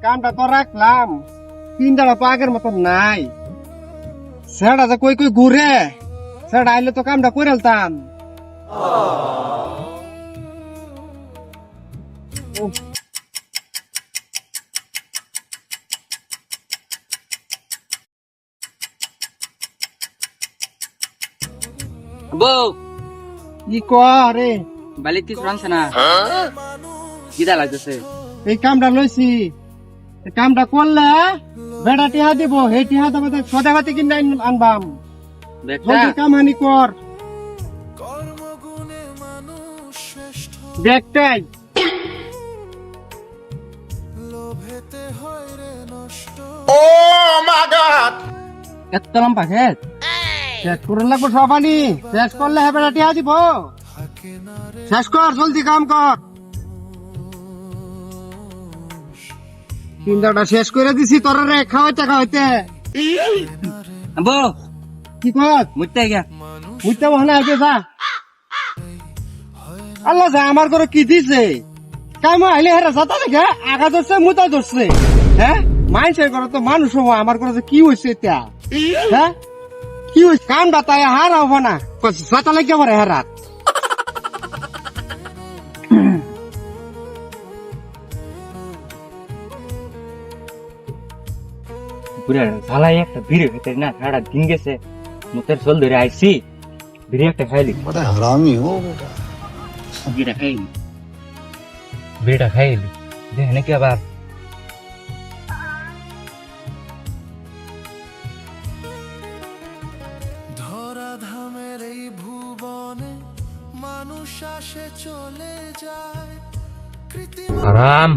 কামটা তো রাখলাম, তিনটা তো আগের মতন নাই। সেটা যে কই কই ঘুরে, সেটা আইলে তো কামটা করে ফেলতাম। বউ কি করে বালিক কিছু রানছে না, কিদা লাগতেছে? এই কামটা লইছি, এই কামটা করলে বেড়া টিহা দিব, সেই টিহা দেবো সদা ভাতি কিনে আনবাম। ব্যাগটা জলদি কামানি কর, দেখটাই এত লম্বা খেত, শেষ করে লাগবো সবানি। শেষ করলে হ্যাঁ বেড়া টিহা দিব। শেষ কর, জলদি কাম কর। তিনটা শেষ করে দিছি তোরা রে, খাওয়াইতে খাওয়াইতে। বউ কি কর মুইতে গিয়া বুঝতে বহনা আগে যা। আল্লাহ যা আমার করে কি দিছে, কাম আইলে হেরা যাতা দেখে আগা ধরছে মুতা ধরছে। হ্যাঁ মাইন্সের করে তো মানুষ হবো, আমার করে যে কি হয়েছে এটা? হ্যাঁ কি হয়েছে? কাম বাতায় হার হবো না, যাতা লাগে আমার হেরাত। পুরা ঝালাই একটা ভিড়ে ভেতরে না, সারা দিন গেছে, মুতের চল ধরে আইছি, ভিড়ে একটা খাইলি। बड़ा हरामी हो बेटा। ভিড়টা খাইলি, ভিড়টা খাইলি, দেখ নাকি আবার ধরাধামের এই ভুবনে মানুষ আসে চলে যায়, কৃত্রিম আরাম,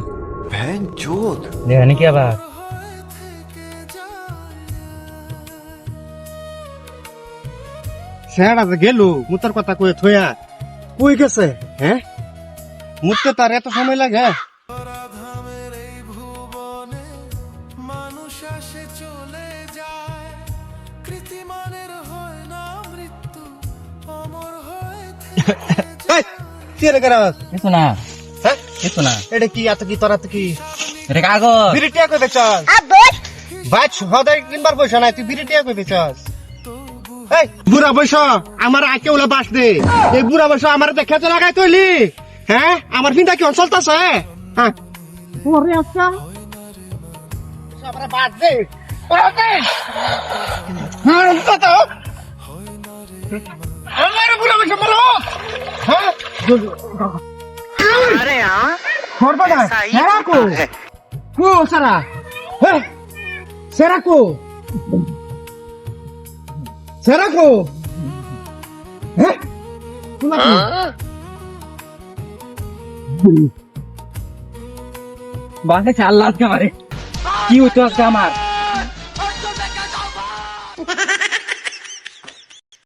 बहन चोद। দেখ নাকি আবার হয়ে থেকে যায়। সেরা যে গেল মুতার কথা কয়ে থইয়া কই গেছে? হ্যাঁ মুততে তার এত সময় লাগে? ধরাধামের এই ভুবনে মানুষ আসে চলে যায়, কৃত্রিমানের হয় না মৃত্যু, অমর হয়ে থেকে এই, কি রে গরাস? কিছু না, হ্যাঁ কিছু না, এটা কি এত কি তোরা তো কি এটা কাগজ। বিরিটিয়া কই বেচস? ভাই সদাই কিনবার পয়সা নাই, তুই বিরিটিয়া কই বেচস? এই বুড়া বয়স আমার আকে ওলা বাস দে। এই বুড়া বয়স আমার দেখে তো লাগাই তৈলি। হ্যাঁ আমার চিন্তা কি চলতেছে? হ্যাঁ ওরে আচ্ছা আমরা বাস দে, বাস দে। হ্যাঁ তো আমার বুড়া বয়স মারো। হ্যাঁ আরে করবা না সেরা কো কো সারা। হ্যাঁ সেরা কো সেরা কো। হ্যাঁ শোনা কি বাসে চাল লাগছে আমারে, কি হতো আজকে আমার?